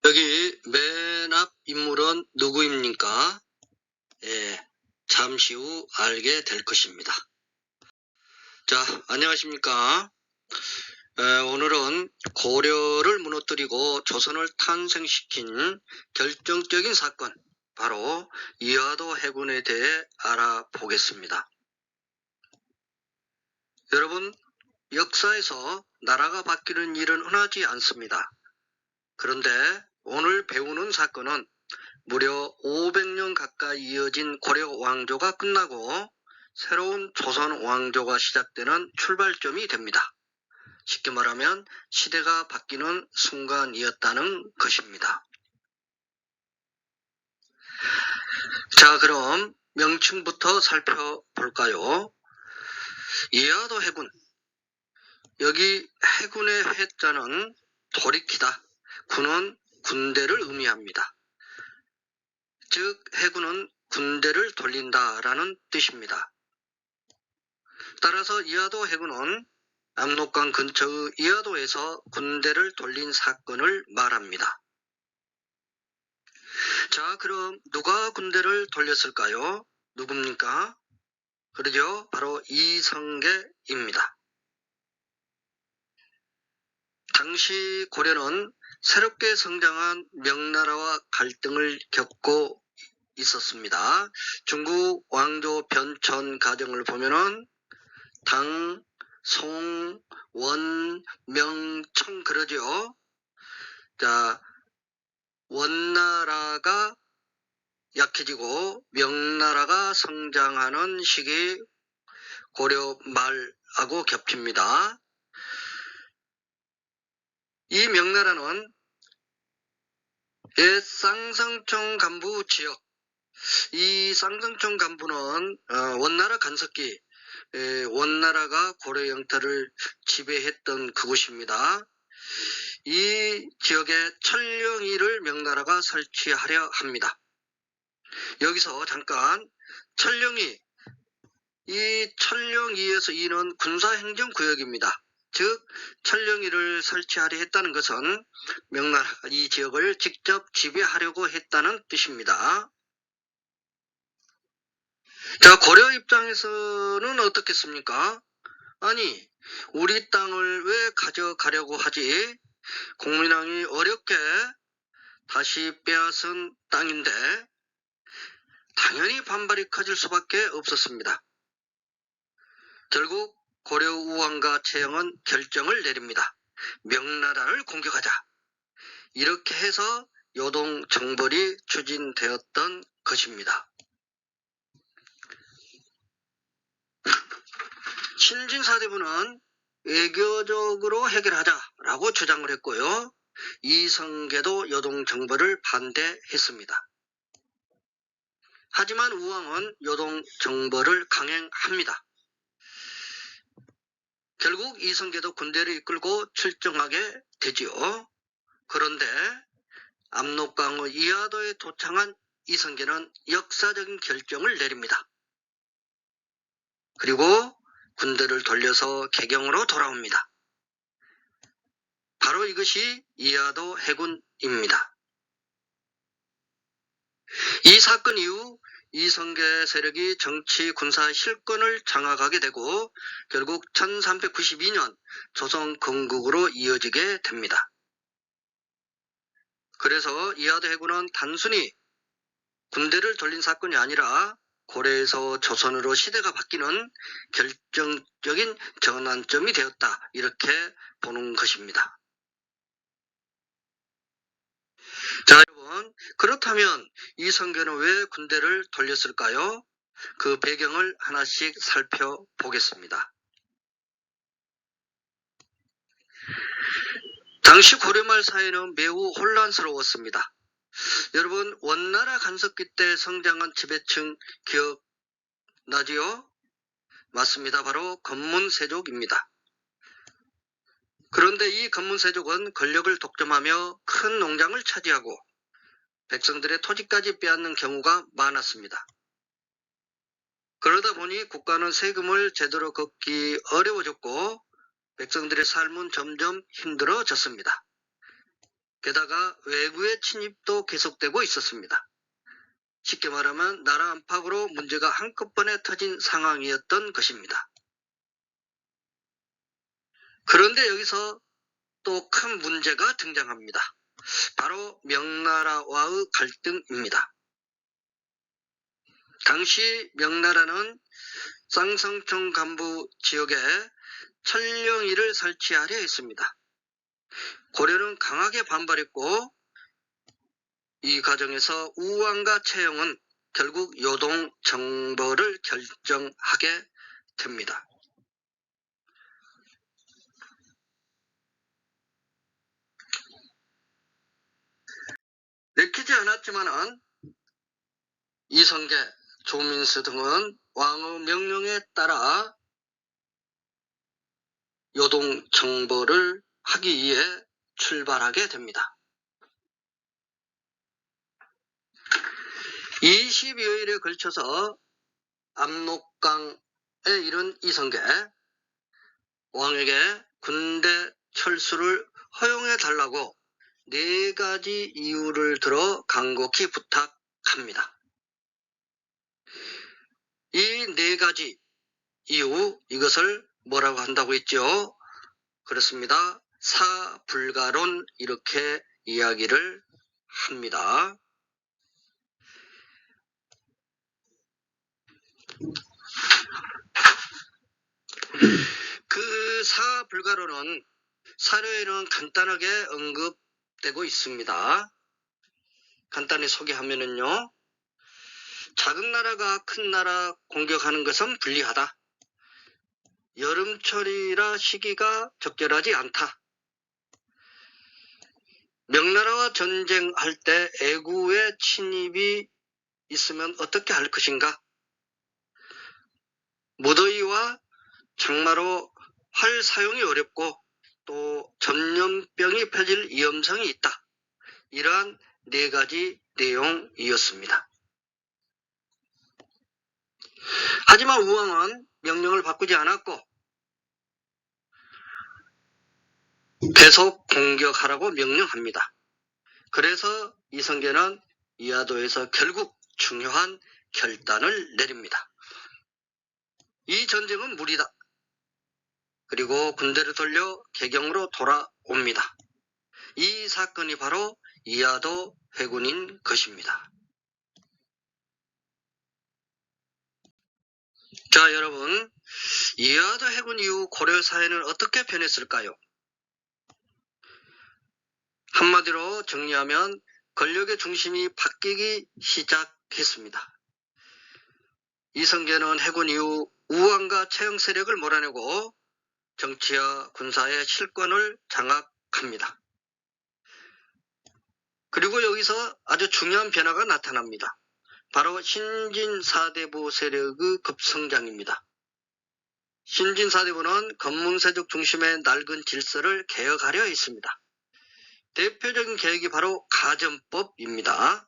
여기 맨 앞 인물은 누구입니까? 예, 잠시 후 알게 될 것입니다. 자, 안녕하십니까? 오늘은 고려를 무너뜨리고 조선을 탄생시킨 결정적인 사건, 바로 이화도 해군에 대해 알아보겠습니다. 여러분, 역사에서 나라가 바뀌는 일은 흔하지 않습니다. 그런데 오늘 배우는 사건은 무려 500년 가까이 이어진 고려 왕조가 끝나고 새로운 조선 왕조가 시작되는 출발점이 됩니다. 쉽게 말하면 시대가 바뀌는 순간이었다는 것입니다. 자, 그럼 명칭부터 살펴볼까요? 이화도 해군. 여기 해군의 해자는 돌이키다, 군은 군대를 의미합니다. 즉 해군은 군대를 돌린다라는 뜻입니다. 따라서 이화도 해군은 압록강 근처의 이화도에서 군대를 돌린 사건을 말합니다. 자, 그럼 누가 군대를 돌렸을까요? 누굽니까? 그러죠? 바로 이성계입니다. 당시 고려는 새롭게 성장한 명나라와 갈등을 겪고 있었습니다. 중국 왕조 변천 과정을 보면은 당, 송, 원, 명, 청 그러죠. 자, 원나라가 약해지고 명나라가 성장하는 시기 고려 말하고 겹칩니다. 이 명나라는 옛 쌍성총 간부 지역, 이 쌍성총 간부는 원나라 간섭기, 원나라가 고려 영토를 지배했던 그곳입니다. 이 지역에 천령이를 명나라가 설치하려 합니다. 여기서 잠깐 천령이, 이 천령이에서 이는 군사행정구역입니다. 즉 천령이를 설치하려 했다는 것은 명나라가 이 지역을 직접 지배하려고 했다는 뜻입니다. 자, 고려 입장에서는 어떻겠습니까? 아니, 우리 땅을 왜 가져가려고 하지? 공민왕이 어렵게 다시 빼앗은 땅인데 당연히 반발이 커질 수밖에 없었습니다. 결국 고려 우왕과 채영은 결정을 내립니다. 명나라를 공격하자. 이렇게 해서 요동 정벌이 추진되었던 것입니다. 신진사대부는 외교적으로 해결하자라고 주장을 했고요. 이성계도 요동 정벌을 반대했습니다. 하지만 우왕은 요동 정벌을 강행합니다. 결국 이성계도 군대를 이끌고 출정하게 되지요. 그런데 압록강의 이화도에 도착한 이성계는 역사적인 결정을 내립니다. 그리고 군대를 돌려서 개경으로 돌아옵니다. 바로 이것이 이화도 해군입니다. 이 사건 이후 이성계 세력이 정치 군사 실권을 장악하게 되고 결국 1392년 조선 건국으로 이어지게 됩니다. 그래서 이화도 해군은 단순히 군대를 돌린 사건이 아니라 고려에서 조선으로 시대가 바뀌는 결정적인 전환점이 되었다, 이렇게 보는 것입니다. 자, 여러분, 그렇다면 이성계는 왜 군대를 돌렸을까요? 그 배경을 하나씩 살펴보겠습니다. 당시 고려말 사회는 매우 혼란스러웠습니다. 여러분, 원나라 간섭기 때 성장한 지배층 기억나지요? 맞습니다. 바로 건문세족입니다. 그런데 이 건문세족은 권력을 독점하며 큰 농장을 차지하고 백성들의 토지까지 빼앗는 경우가 많았습니다. 그러다 보니 국가는 세금을 제대로 걷기 어려워졌고 백성들의 삶은 점점 힘들어졌습니다. 게다가 외구의 침입도 계속되고 있었습니다. 쉽게 말하면 나라 안팎으로 문제가 한꺼번에 터진 상황이었던 것입니다. 그런데 여기서 또 큰 문제가 등장합니다. 바로 명나라와의 갈등입니다. 당시 명나라는 쌍성총 간부 지역에 천령이를 설치하려 했습니다. 고려는 강하게 반발했고 이 과정에서 우왕과 채영은 결국 요동 정벌을 결정하게 됩니다. 내키지 않았지만은 이성계, 조민수 등은 왕의 명령에 따라 요동 정벌을 하기 위해 출발하게 됩니다. 20여일에 걸쳐서 압록강에 이른 이성계, 왕에게 군대 철수를 허용해 달라고 4가지 이유를 들어 간곡히 부탁합니다. 이 4가지 이유, 이것을 뭐라고 한다고 했죠? 그렇습니다. 사불가론, 이렇게 이야기를 합니다. 그 사불가론은 사료에는 간단하게 언급되고 있습니다. 간단히 소개하면은요, 작은 나라가 큰 나라 공격하는 것은 불리하다. 여름철이라 시기가 적절하지 않다. 명나라와 전쟁할 때 애구의 침입이 있으면 어떻게 할 것인가? 무더위와 장마로 활 사용이 어렵고 또 전염병이 퍼질 위험성이 있다. 이러한 4가지 내용이었습니다. 하지만 우왕은 명령을 바꾸지 않았고 계속 공격하라고 명령합니다. 그래서 이성계는 이하도에서 결국 중요한 결단을 내립니다. 이 전쟁은 무리다. 그리고 군대를 돌려 개경으로 돌아옵니다. 이 사건이 바로 이하도 회군인 것입니다. 자, 여러분, 이하도 해군 이후 고려 사회는 어떻게 변했을까요? 한마디로 정리하면 권력의 중심이 바뀌기 시작했습니다. 이성계는 해군 이후 우왕과 채영 세력을 몰아내고 정치와 군사의 실권을 장악합니다. 그리고 여기서 아주 중요한 변화가 나타납니다. 바로 신진사대부 세력의 급성장입니다. 신진사대부는 검문세족 중심의 낡은 질서를 개혁하려 했습니다. 대표적인 개혁이 바로 가전법입니다.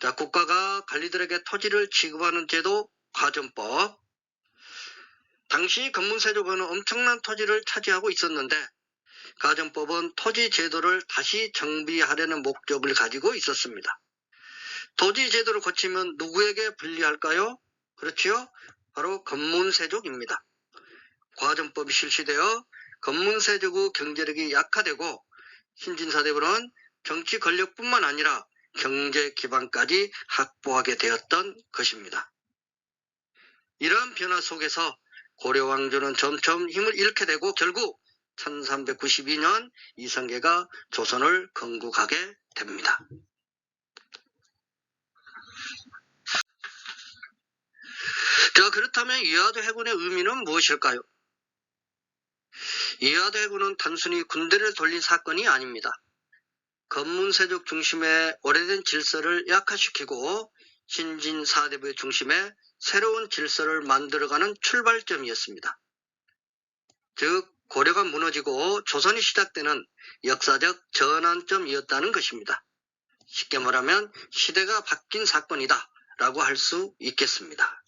자, 국가가 관리들에게 토지를 취급하는 제도 가전법. 당시 검문세족은 엄청난 토지를 차지하고 있었는데 가전법은 토지 제도를 다시 정비하려는 목적을 가지고 있었습니다. 토지 제도를 고치면 누구에게 불리할까요? 그렇지요? 바로 검문세족입니다. 가전법이 실시되어 검문세족의 경제력이 약화되고 신진사대부는 정치 권력뿐만 아니라 경제 기반까지 확보하게 되었던 것입니다. 이러한 변화 속에서 고려왕조는 점점 힘을 잃게 되고 결국 1392년 이성계가 조선을 건국하게 됩니다. 자, 그렇다면 이하도 해군의 의미는 무엇일까요? 이하도 해군은 단순히 군대를 돌린 사건이 아닙니다. 검문세족 중심의 오래된 질서를 약화시키고 신진사대부의 중심에 새로운 질서를 만들어가는 출발점이었습니다. 즉 고려가 무너지고 조선이 시작되는 역사적 전환점이었다는 것입니다. 쉽게 말하면 시대가 바뀐 사건이다 라고 할 수 있겠습니다.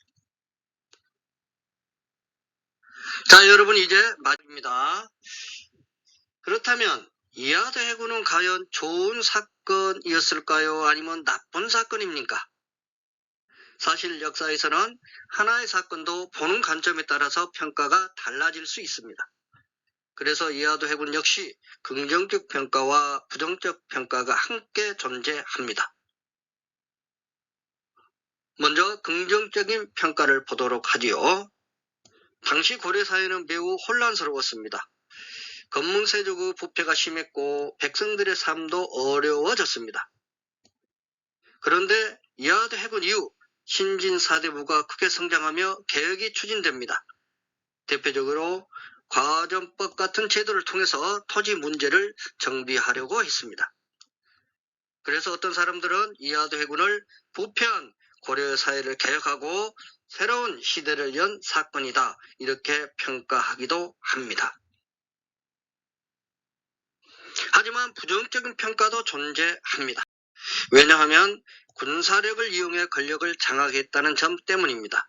자, 여러분, 이제 마지막입니다. 그렇다면 이하도 해군은 과연 좋은 사건이었을까요? 아니면 나쁜 사건입니까? 사실 역사에서는 하나의 사건도 보는 관점에 따라서 평가가 달라질 수 있습니다. 그래서 이하도 해군 역시 긍정적 평가와 부정적 평가가 함께 존재합니다. 먼저 긍정적인 평가를 보도록 하지요. 당시 고려사회는 매우 혼란스러웠습니다. 검문세족의 부패가 심했고 백성들의 삶도 어려워졌습니다. 그런데 이하도 해군 이후 신진사대부가 크게 성장하며 개혁이 추진됩니다. 대표적으로 과전법 같은 제도를 통해서 토지 문제를 정비하려고 했습니다. 그래서 어떤 사람들은 이하도 해군을 부패한 고려사회를 개혁하고 새로운 시대를 연 사건이다 이렇게 평가하기도 합니다. 하지만 부정적인 평가도 존재합니다. 왜냐하면 군사력을 이용해 권력을 장악했다는 점 때문입니다.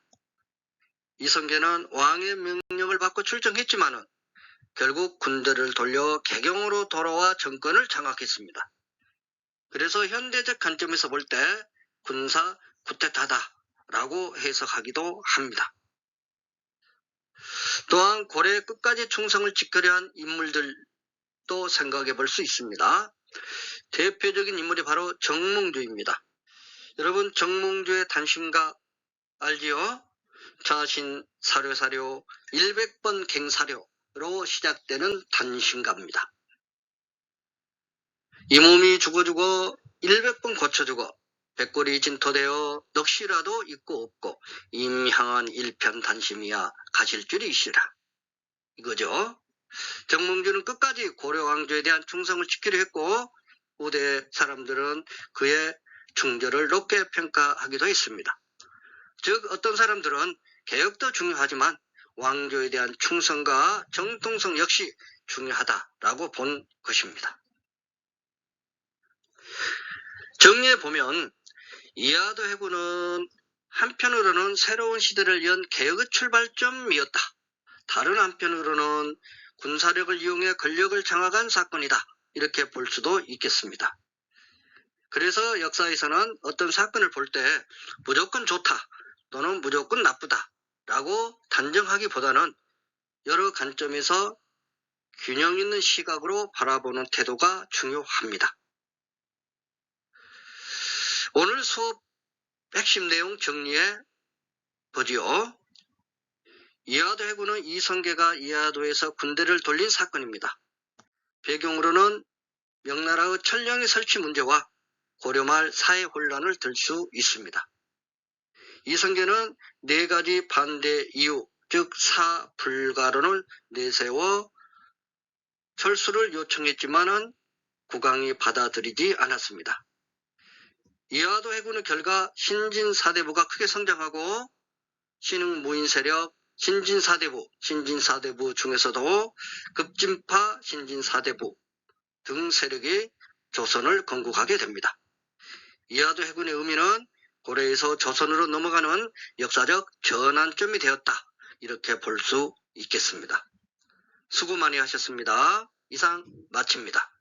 이성계는 왕의 명령을 받고 출정했지만 결국 군대를 돌려 개경으로 돌아와 정권을 장악했습니다. 그래서 현대적 관점에서 볼 때 군사 쿠데타다라고 해석하기도 합니다. 또한 고래 끝까지 충성을 지키려 한 인물들도 생각해 볼 수 있습니다. 대표적인 인물이 바로 정몽주입니다. 여러분 정몽주의 단심가 알지요? 자신 사료사료 100번 갱사료로 시작되는 단심가입니다. 이 몸이 죽어 100번 고쳐 백골이 진토되어 넋이라도 있고 없고 임향한 일편 단심이야 가실 줄이 있으라. 이거죠. 정몽주는 끝까지 고려 왕조에 대한 충성을 지키려 했고 후대 사람들은 그의 충절을 높게 평가하기도 했습니다. 즉 어떤 사람들은 개혁도 중요하지만 왕조에 대한 충성과 정통성 역시 중요하다라고 본 것입니다. 정리해 보면 이하도 해군은 한편으로는 새로운 시대를 연 개혁의 출발점이었다. 다른 한편으로는 군사력을 이용해 권력을 장악한 사건이다. 이렇게 볼 수도 있겠습니다. 그래서 역사에서는 어떤 사건을 볼 때 무조건 좋다 또는 무조건 나쁘다 라고 단정하기보다는 여러 관점에서 균형 있는 시각으로 바라보는 태도가 중요합니다. 오늘 수업 핵심 내용 정리해 보지요. 이하도 해군은 이성계가 이하도에서 군대를 돌린 사건입니다. 배경으로는 명나라의 천령의 설치 문제와 고려말 사회 혼란을 들 수 있습니다. 이성계는 4가지 반대 이유, 즉 사불가론을 내세워 철수를 요청했지만은 국왕이 받아들이지 않았습니다. 이하도 해군의 결과 신진사대부가 크게 성장하고 신흥 무인 세력 신진사대부 중에서도 급진파 신진사대부 등 세력이 조선을 건국하게 됩니다. 이하도 해군의 의미는 고려에서 조선으로 넘어가는 역사적 전환점이 되었다. 이렇게 볼 수 있겠습니다. 수고 많이 하셨습니다. 이상 마칩니다.